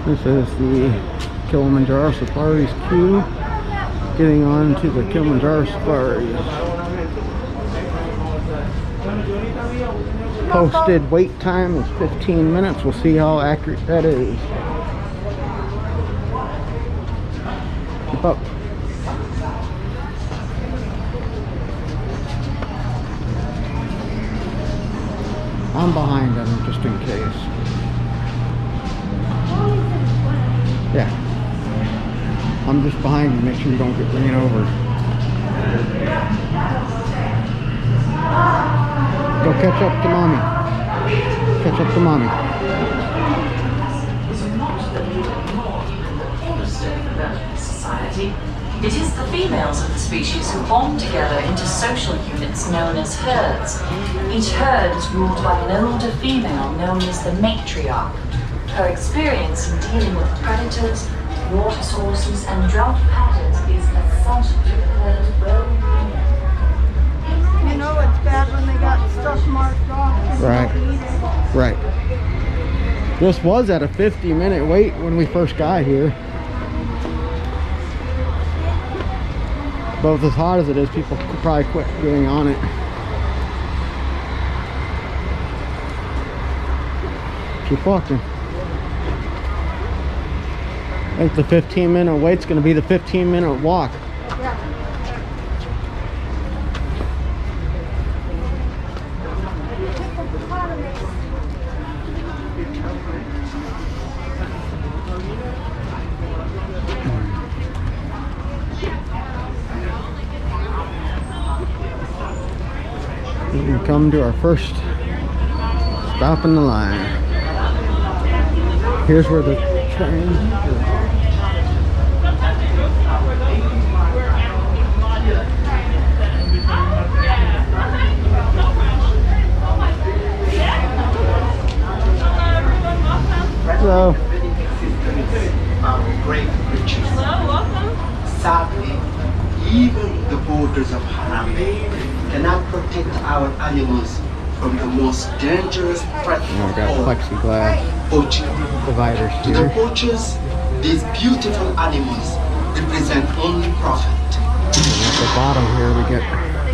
This is the Kilimanjaro Safari's queue. Getting on to the Kilimanjaro Safari. Posted wait time is 15 minutes. We'll see how accurate that is. Keep up. I'm behind them just in case. Yeah. I'm just behind you. Make sure you don't get ran over. Go catch up to mommy. Catch up to mommy. Society. It is the females of the species who bond together into social units known as herds. Each herd is ruled by an older female known as the matriarch. Her experience in dealing with predators, water sources, and drought patterns is essential to the herd's well-being. You know it's bad when they got stuff marked off. Right. Right. This was at a 50-minute wait when we first got here. But with as hot as it is, people could probably quit getting on it. Keep walking. I think the 15-minute wait's going to be the 15-minute walk. We come to our first stop in the line. Here's where the train is. Hello. Great creatures. Hello, welcome. Sadly, even the borders of Harambe cannot protect our animals from the most dangerous threat We of got all, plexiglass poaching. dividers To the here. poachers, these beautiful animals represent only profit. And at the bottom here we get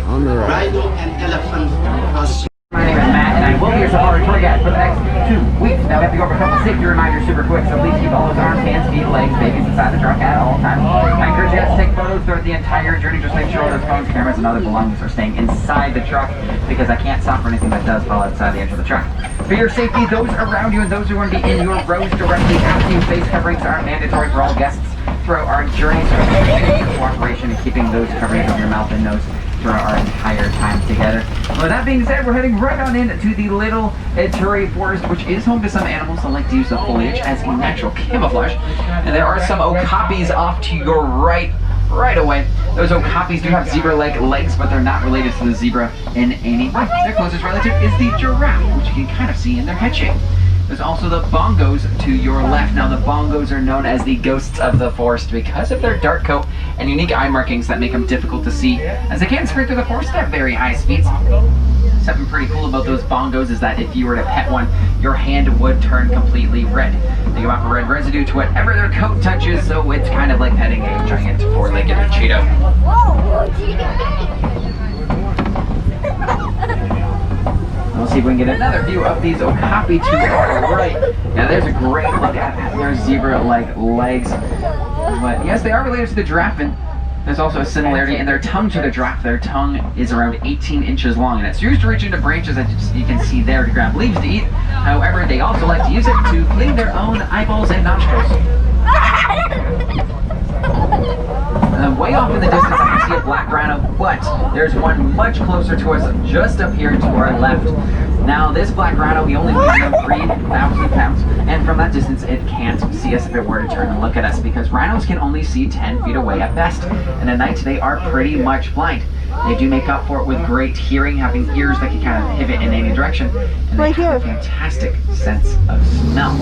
on the right. Rhino and elephant was My name is Matt, and I will be your safari tour guide for the next 2 weeks. Now, we have to go over a couple safety reminders super quick, so please keep all those arms, hands, feet, legs, babies inside the truck at all times. I encourage you guys to take photos throughout the entire journey. Just make sure those phones, cameras, and other belongings are staying inside the truck, because I can't stop for anything that does fall outside the edge of the truck. For your safety, those around you and those who are going to be in your rows directly after you, face coverings are mandatory for all guests throughout our journey, so thank you for cooperation in keeping those coverings of your mouth and nose throughout our entire time together. With that being said, we're heading right on into the Little Ituri Forest, which is home to some animals that like to use the foliage as a natural camouflage. And there are some okapis off to your right away. Those okapis do have zebra-like legs, but they're not related to the zebra in any way. Their closest relative is the giraffe, which you can kind of see in their head shape. There's also the bongos to your left. Now, the bongos are known as the ghosts of the forest because of their dark coat and unique eye markings that make them difficult to see, as they can't sprint through the forest at very high speeds. Something pretty cool about those bongos is that if you were to pet one, your hand would turn completely red. They give off a red residue to whatever their coat touches, so it's kind of like petting a giant four-legged cheetah. We'll see if we can get another view of these okapi to our right. Now there's a great look at their zebra-like legs. But yes, they are related to the giraffe, and there's also a similarity in their tongue to the giraffe. Their tongue is around 18 inches long, and it's used to reach into branches that you can see there to grab leaves to eat. However, they also like to use it to clean their own eyeballs and nostrils. Way off in the distance, I can see a black rhino, but there's one much closer to us, just up here to our left. Now, this black rhino, he only weighs around 3,000 pounds, and from that distance, it can't see us if it were to turn and look at us, because rhinos can only see 10 feet away at best, and at night, they are pretty much blind. They do make up for it with great hearing, having ears that can kind of pivot in any direction, and they have a fantastic sense of smell.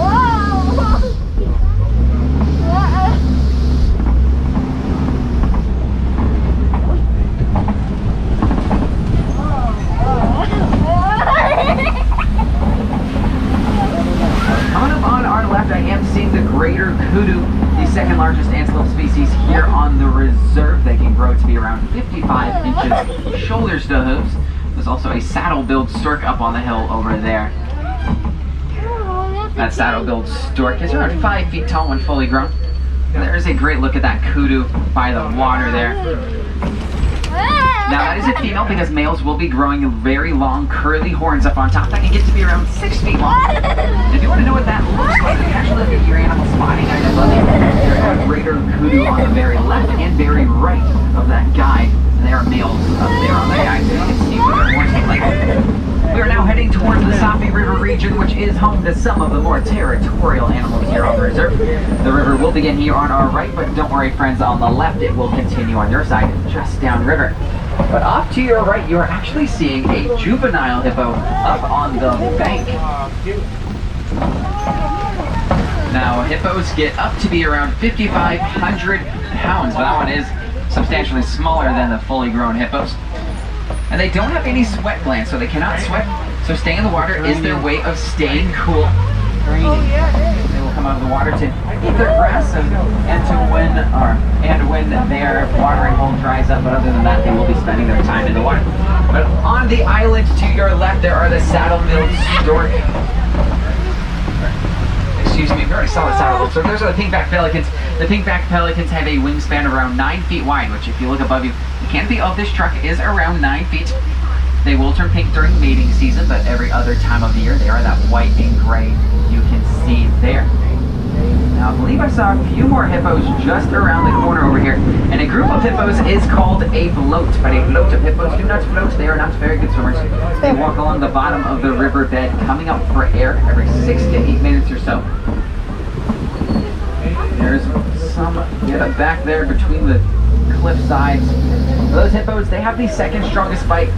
also a saddle-billed stork up on the hill over there. That saddle-billed stork is around 5 feet tall when fully grown. There's a great look at that kudu by the water there. Now that is a female because males will be growing very long curly horns up on top that can get to be around 6 feet long. If you want to know what that looks like, you can actually look at your animal spotting guide above you. There's a greater kudu on the very left and very right of that guide. And there are males up there on the guide so you can see what their horns look like. We are now heading towards the Safi River region, which is home to some of the more territorial animals here on the reserve. The river will begin here on our right, but don't worry friends, on the left it will continue on your side, just downriver. But off to your right, you are actually seeing a juvenile hippo up on the bank. Now, hippos get up to be around 5,500 pounds, but that one is substantially smaller than the fully grown hippos. And they don't have any sweat glands, so they cannot sweat. So staying in the water is their way of staying cool. They will come out of the water to eat their grass and when their watering hole dries up. But other than that, they will be spending their time in the water. But on the island to your left, there are the saddle-billed stork. Excuse me, we already saw the saddle-billed stork. Those are the pink-backed pelicans. The pink-backed pelicans have a wingspan of around 9 feet wide, which if you look above you, the canopy of this truck is around 9 feet. They will turn pink during mating season, but every other time of the year, they are that white and gray you can see there. Now, I believe I saw a few more hippos just around the corner over here, and a group of hippos is called a float, but a float of hippos do not float. They are not very good swimmers. They walk along the bottom of the riverbed, coming up for air every 6 to 8 minutes or so. There's some back there between the cliff sides. Those hippos, they have the second strongest bite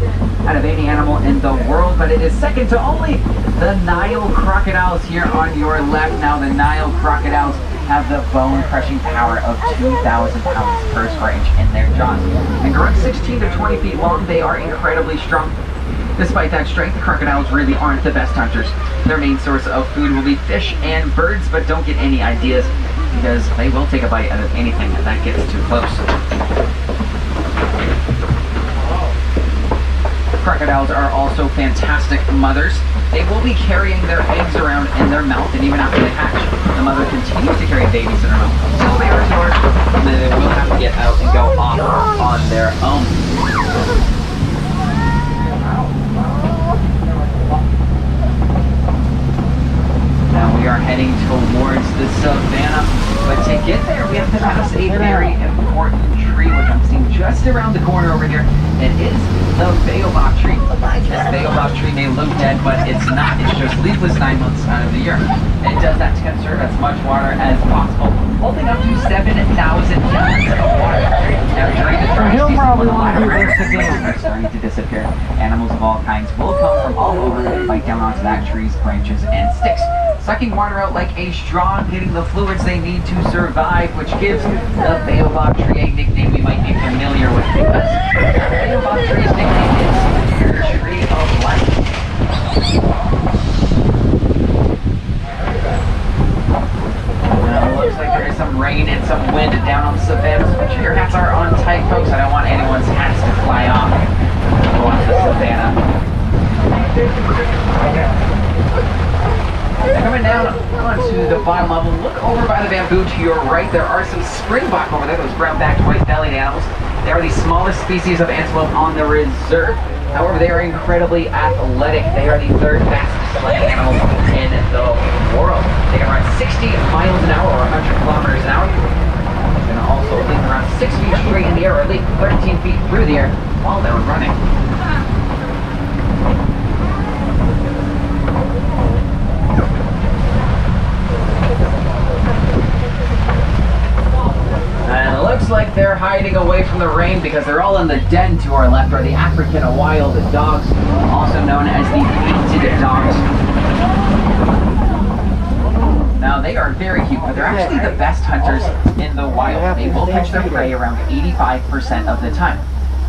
out of any animal in the world, but it is second to only the Nile Crocodiles here on your left. Now, the Nile Crocodiles have the bone-crushing power of 2,000 pounds per square inch in their jaws. And growing 16 to 20 feet long, they are incredibly strong. Despite that strength, crocodiles really aren't the best hunters. Their main source of food will be fish and birds, but don't get any ideas because they will take a bite out of anything that gets too close. Crocodiles are also fantastic mothers. They will be carrying their eggs around in their mouth, and even after they hatch, the mother continues to carry babies in her mouth until they are born, and then they will have to get out and go off on their own. Now we are heading towards the Savannah, but to get there we have to pass a very important tree, which I'm seeing just around the corner over here. It is the baobab tree. This baobab tree may look dead, but it's not. It's just leafless 9 months out of the year. It does that to conserve as much water as possible, holding up to 7,000 gallons of water. Now during the dry season, when the water are starting to disappear, animals of all kinds will come from all over and bite down onto that tree's branches and sticks, sucking water out like a straw, getting the fluids they need to survive, which gives the baobab tree a nickname we might be familiar with, because the baobab tree's nickname is the Tree of Life. Now, it looks like there is some rain and some wind down on the Savannah, so make sure your hats are on tight, folks. I don't want anyone's hats to fly off and go onto the Savannah. Now coming down onto the bottom level, look over by the bamboo to your right. There are some springbok over there, those brown-backed, white-bellied animals. They are the smallest species of antelope on the reserve. However, they are incredibly athletic. They are the third fastest land animals in the world. They can run 60 miles an hour or 100 kilometers an hour. They can also leap around 6 feet straight in the air or leap 13 feet through the air while they're running. And it looks like they're hiding away from the rain because they're all in the den to our left, are the African wild dogs, also known as the painted dogs. Now, they are very cute, but they're actually the best hunters in the wild. They will catch their prey around 85% of the time.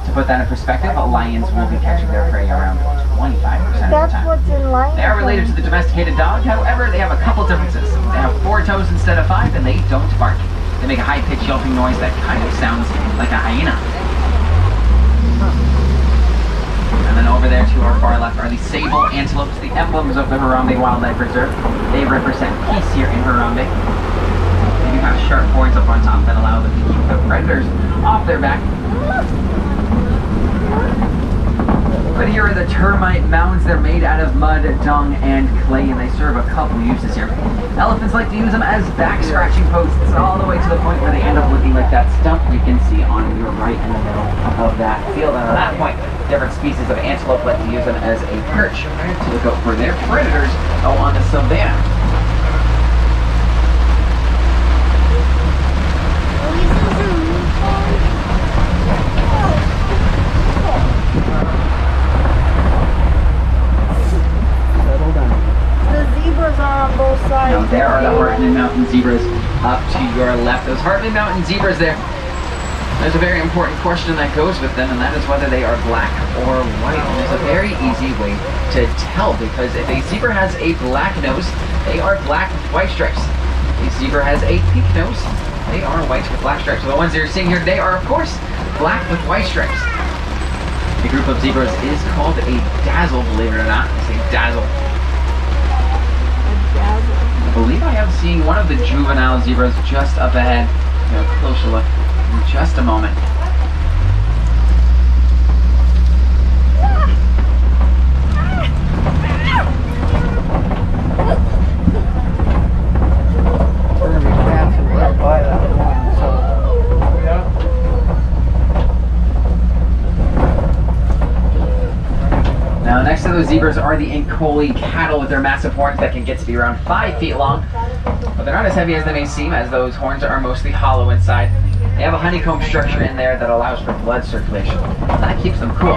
To put that in perspective, lions will be catching their prey around 25% of the time. They are related to the domesticated dog, however, they have a couple differences. They have 4 toes instead of 5, and they don't bark. They make a high-pitched yelping noise that kind of sounds like a hyena. And then over there to our far left are the Sable Antelopes, the emblems of the Harambe Wildlife Reserve. They represent peace here in Harambe. They do have sharp horns up on top that allow them to keep the predators off their back. But here are the Termite Mounds. They're made out of mud, dung, and clay, and they serve a couple uses here. Elephants like to use them as back-scratching posts all the way to the point where they end up looking like that stump you can see on your right in the middle of that field. And at that point, different species of antelope like to use them as a perch to look out for their predators on the savannah. Now there are the Hartland Mountain zebras up to your left. Those Hartland Mountain zebras there. There's a very important question that goes with them, and that is whether they are black or white. And there's a very easy way to tell, because if a zebra has a black nose, they are black with white stripes. If a zebra has a pink nose, they are white with black stripes. So the ones that you're seeing here today are, of course, black with white stripes. The group of zebras is called a dazzle, believe it or not. It's a dazzle. I believe I have seen one of the juvenile zebras just up ahead. A closer look in just a moment. We're going to be passing right by that one, so. Now next to those zebras are the Ankole cattle with their massive horns that can get to be around 5 feet long. But they're not as heavy as they may seem, as those horns are mostly hollow inside. They have a honeycomb structure in there that allows for blood circulation. That keeps them cool.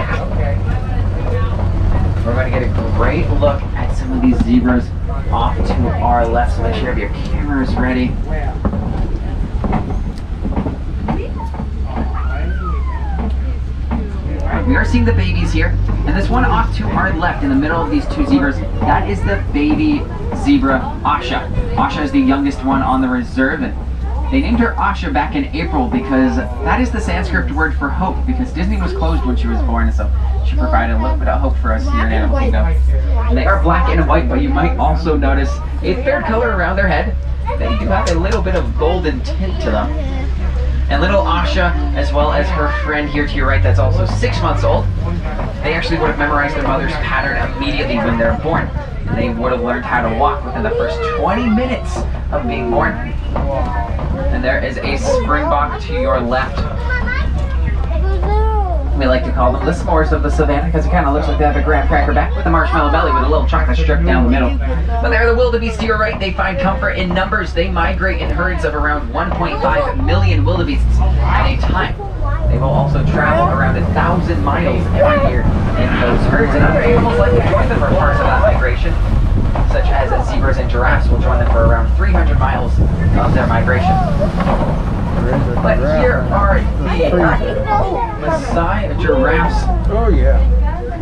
We're going to get a great look at some of these zebras off to our left, so make sure you have your cameras ready. We are seeing the babies here, and this one off to our left in the middle of these two zebras, that is the baby zebra Asha. Asha is the youngest one on the reserve, and they named her Asha back in April because that is the Sanskrit word for hope, because Disney was closed when she was born, so she provided a little bit of hope for us here in Animal Kingdom. And they are black and white, but you might also notice a third color around their head. They do have a little bit of golden tint to them. And little Asha, as well as her friend here to your right that's also 6 months old, they actually would have memorized their mother's pattern immediately when they're born. And they would have learned how to walk within the first 20 minutes of being born. And there is a springbok to your left. We like to call them the s'mores of the savannah because it kind of looks like they have a graham cracker back with a marshmallow belly with a little chocolate strip down the middle. But they're the wildebeest to your right. They find comfort in numbers. They migrate in herds of around 1.5 million wildebeests at a time. They will also travel around 1,000 miles every year in those herds. And other animals like to join them for parts of that migration, such as zebras and giraffes will join them for around 300 miles of their migration. But here are the Maasai giraffes. Oh yeah.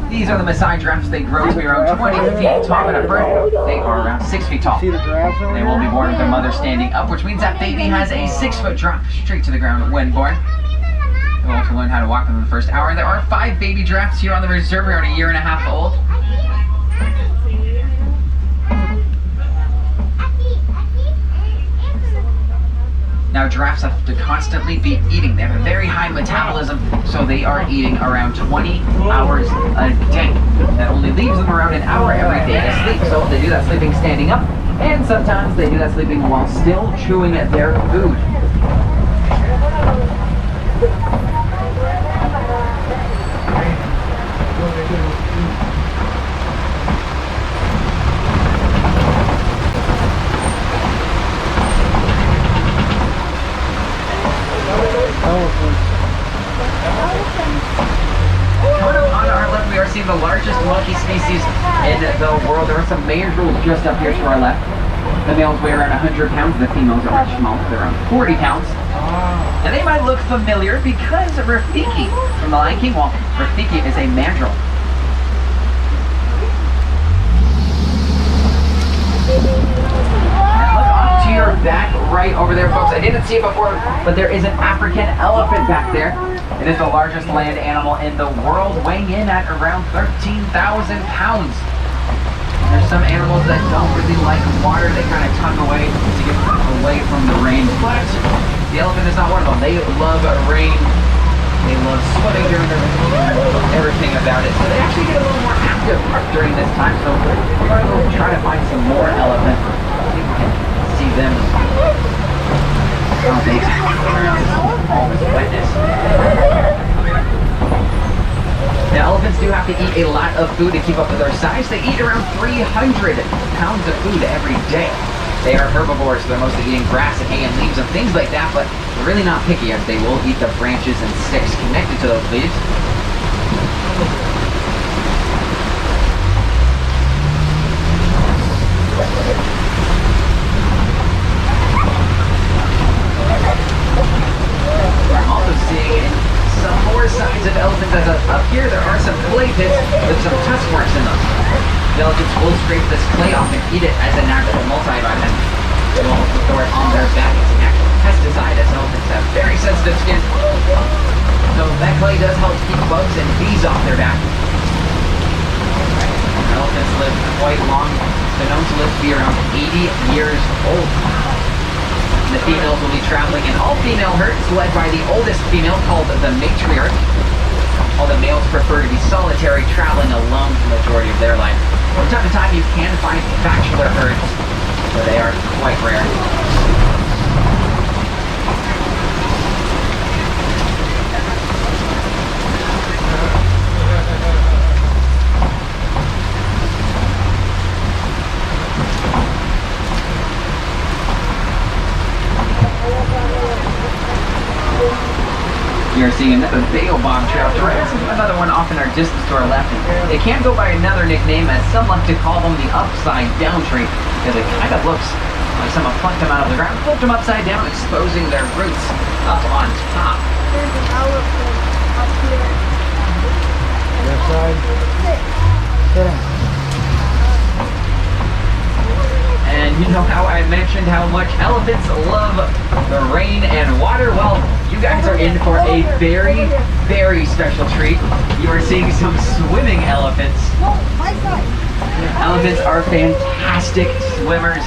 These are the Maasai giraffes. They grow to be around 20 feet tall at a birth. They are around 6 feet tall. See the giraffes over They will be born with their mother standing up, which means that baby has a 6-foot drop straight to the ground when born. They'll also learn how to walk within the first hour. There are 5 baby giraffes here on the reserve, around 1.5 years old. Now giraffes have to constantly be eating. They have a very high metabolism, so they are eating around 20 hours a day. That only leaves them around an hour every day to sleep. So they do that sleeping standing up, and sometimes they do that sleeping while still chewing their food. On our left, we are seeing the largest monkey species in the world. There are some mandrills just up here to our left. The males weigh around 100 pounds. The females are much smaller. They're around 40 pounds. And they might look familiar because Rafiki from The Lion King, well, Rafiki is a mandrill. To your back right over there, folks. I didn't see it before, but there is an African elephant back there. It is the largest land animal in the world, weighing in at around 13,000 pounds. There's some animals that don't really like water. They kind of tuck away to get away from the rain. But the elephant is not one of them. They love rain. They love swimming during the rain. They love everything about it. So they actually get a little more active during this time. So we're going to go try to find some more elephants. See if we can see them. Oh, they all this wetness. Now, elephants do have to eat a lot of food to keep up with their size. They eat around 300 pounds of food every day. They are herbivores, so they're mostly eating grass and hay and leaves and things like that, but they're really not picky as they will eat the branches and sticks connected to those leaves. We're also seeing some more signs of elephants as up here there are some clay pits with some tusk marks in them. The elephants will scrape this clay off and eat it as a natural multivitamin. They will also throw it on their back as a natural pesticide, as elephants have very sensitive skin. So that clay does help keep bugs and bees off their back. Elephants live quite long. They're known to live to be around 80 years old. The females will be traveling in all-female herds led by the oldest female called the matriarch. All the males prefer to be solitary, traveling alone for the majority of their life. From time to time you can find bachelor herds, but they are quite rare. You're seeing another baobab trail tracks, another one off in our distance to our left. They can go by another nickname, as some like to call them the upside down tree, because it kind of looks like someone plucked them out of the ground, flipped them upside down, exposing their roots up on top. There's an elephant up here. Left side. Sit down. And you know how I mentioned how much elephants love the rain and water? Well, you guys are in for a very, very special treat. You are seeing some swimming elephants. No, my side. Elephants are fantastic swimmers.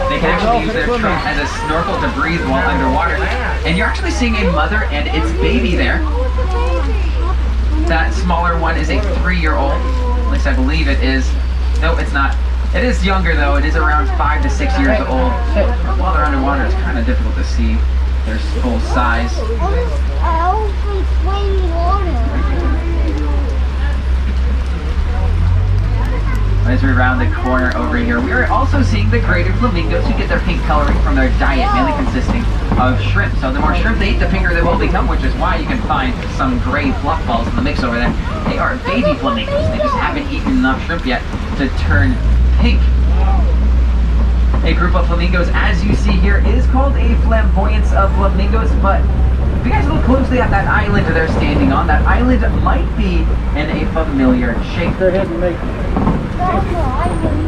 They can actually use their trunk as a snorkel to breathe while underwater. And you're actually seeing a mother and its baby there. That smaller one is a 3-year-old. At least I believe it is. No, it's not. It is younger though. It is around 5 to 6 years old. While they're underwater, it's kind of difficult to see their full size. Elephants playing water. As we round the corner over here, we are also seeing the greater flamingos who get their pink coloring from their diet, mainly consisting of shrimp. So the more shrimp they eat, the pinker they will become, which is why you can find some gray fluff balls in the mix over there. They are baby flamingos. They just haven't eaten enough shrimp yet to turn pink. A group of flamingos, as you see here, is called a flamboyance of flamingos, but if you guys look closely at that island they're standing on, that island might be in a familiar shape. Go ahead and make That's an island.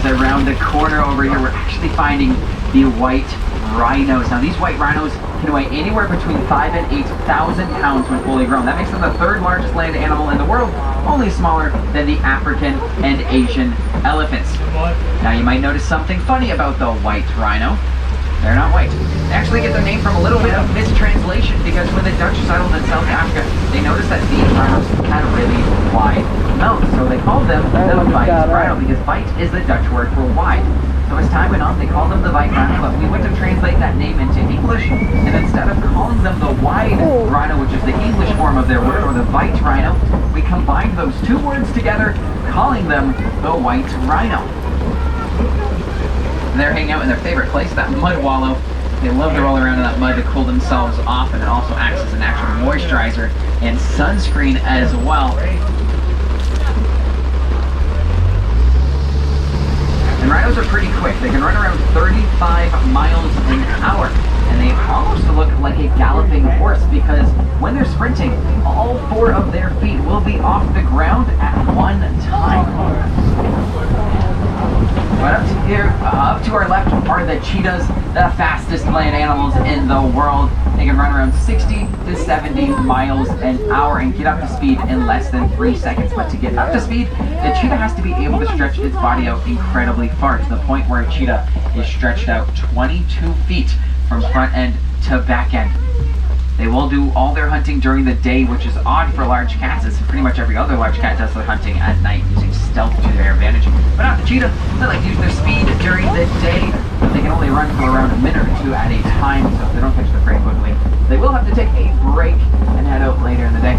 Around the corner over here, we're actually finding the white rhinos. Now, these white rhinos can weigh anywhere between 5,000 and 8,000 pounds when fully grown. That makes them the 3rd largest land animal in the world, only smaller than the African and Asian elephants. Now, you might notice something funny about the white rhino. They're not white. They actually get their name from a little bit of mistranslation, because when the Dutch settled in South Africa, they noticed that these rhinos had really wide mouths. So they called them the white rhino, because white is the Dutch word for wide. So as time went on, they called them the white rhino, but we went to translate that name into English, and instead of calling them the wide rhino, which is the English form of their word, or the white rhino, we combined those two words together, calling them the white rhino. They're hanging out in their favorite place, that mud wallow. They love to roll around in that mud to cool themselves off, and it also acts as a natural moisturizer and sunscreen as well. And rhinos are pretty quick. They can run around 35 miles an hour. and they almost look like a galloping horse because when they're sprinting, all 4 of their feet will be off the ground at one time. But up to our left are the cheetahs, the fastest land animals in the world. They can run around 60 to 70 miles an hour and get up to speed in less than 3 seconds. But to get up to speed, the cheetah has to be able to stretch its body out incredibly far, to the point where a cheetah is stretched out 22 feet from front end to back end. They will do all their hunting during the day, which is odd for large cats, as pretty much every other large cat does their hunting at night using stealth to their advantage. But not the cheetah. They like to use their speed during the day, but they can only run for around a minute or 2 at a time, so if they don't catch the prey quickly, they will have to take a break and head out later in the day.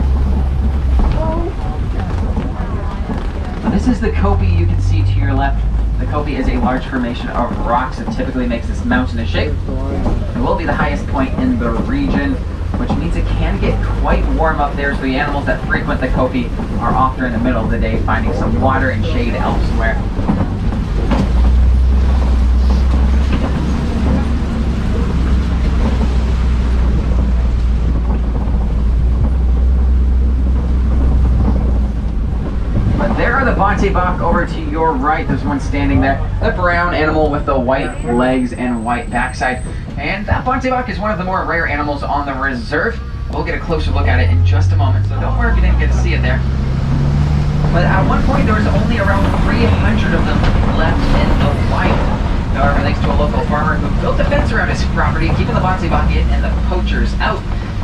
So this is the Kopi you can see to your left. The Kopi is a large formation of rocks that typically makes this mountainous shape. It will be the highest point in the region, which means it can get quite warm up there, so the animals that frequent the Kopi are often in the middle of the day finding some water and shade elsewhere. But there are the Bontebok over to your right. There's one standing there, the brown animal with the white legs and white backside. And that Bontebok is one of the more rare animals on the reserve. We'll get a closer look at it in just a moment, so don't worry if you didn't get to see it there. But at one point there was only around 300 of them left in the wild. However, thanks to a local farmer who built a fence around his property, keeping the Bontebok in and the poachers out,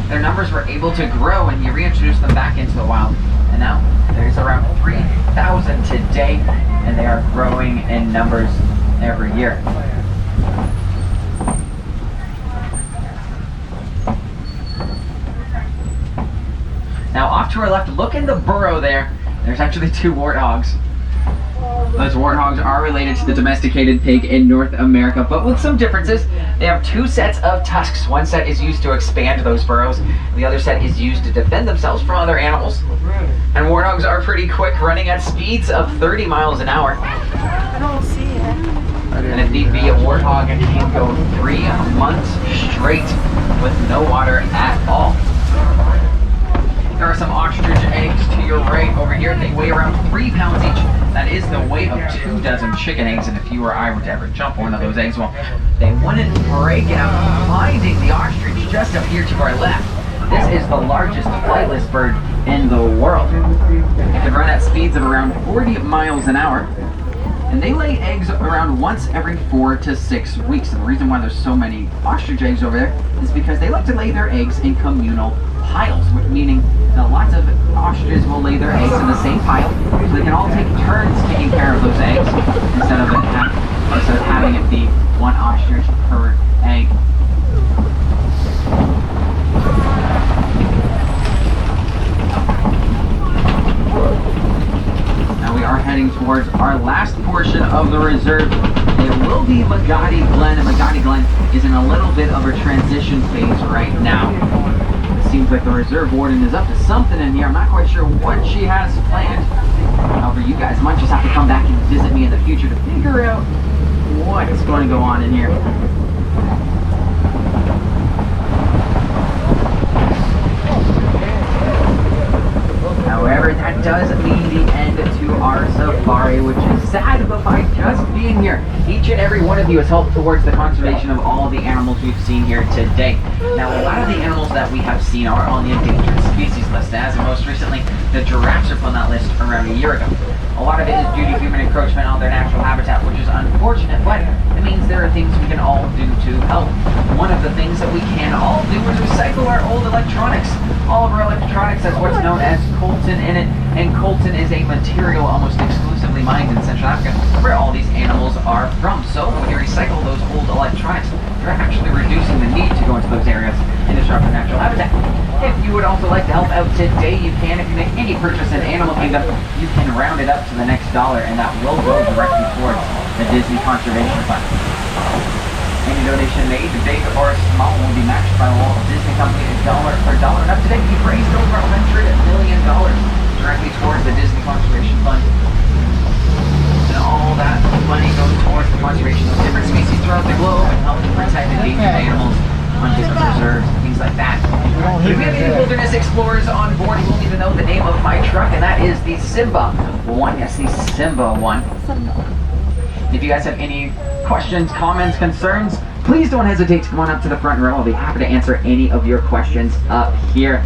their numbers were able to grow, and he reintroduced them back into the wild. And now there's around 3,000 today, and they are growing in numbers every year. Now off to our left, look in the burrow there. There's actually 2 warthogs. Those warthogs are related to the domesticated pig in North America, but with some differences. They have 2 sets of tusks. One set is used to expand those burrows, and the other set is used to defend themselves from other animals. And warthogs are pretty quick, running at speeds of 30 miles an hour. I don't see it. And if need be, a warthog can go 3 months straight with no water at all. There are some ostrich eggs to your right over here. They weigh around 3 pounds each. That is the weight of 2 dozen chicken eggs, and if you or I were to ever jump one of those eggs, well, they wouldn't break out. Finding the ostrich just up here to our left. This is the largest flightless bird in the world. It can run at speeds of around 40 miles an hour. And they lay eggs around once every 4 to 6 weeks. And the reason why there's so many ostrich eggs over there is because they like to lay their eggs in communal piles, meaning that lots of ostriches will lay their eggs in the same pile, so they can all take turns taking care of those eggs instead of having it be one ostrich per egg. Now we are heading towards our last portion of the reserve. It will be Magadi Glen, and Magadi Glen is in a little bit of a transition phase right now. It seems like the reserve warden is up to something in here. I'm not quite sure what she has planned. However, you guys might just have to come back and visit me in the future to figure out what is going to go on in here. However, that does mean the end to our safari, which is sad, but by just being here, each and every one of you has helped towards the conservation of all the animals we've seen here today. Now, a lot of the animals that we have seen are on the endangered species list, as most recently, the giraffes are on that list around a year ago. A lot of it is due to human encroachment on their natural habitat, which is unfortunate, but it means there are things we can all do to help. One of the things that we can all do is recycle our old electronics. All of our electronics has what's known as coltan in it, and coltan is a material almost exclusively mined in Central Africa, where all these animals are from. So when you recycle those old electronics, you're actually reducing the need to go into those areas and disrupt their natural habitat. If you would also like to help out today, you can. If you make any purchase in Animal Kingdom, you can round it up to the next dollar, and that will go directly towards the Disney Conservation Fund. Any donation made, big or small, will be matched by the Walt Disney Company $1 per dollar. And up to date, we've raised over $100 million directly towards the Disney Conservation Fund. And all that money goes towards the conservation of different species throughout the globe and helping protect endangered animals If we have any wilderness explorers on board, you will need to know the name of my truck, and that is the Simba 1. Yes, the Simba 1. If you guys have any questions, comments, concerns, please don't hesitate to come on up to the front row. I'll be happy to answer any of your questions up here.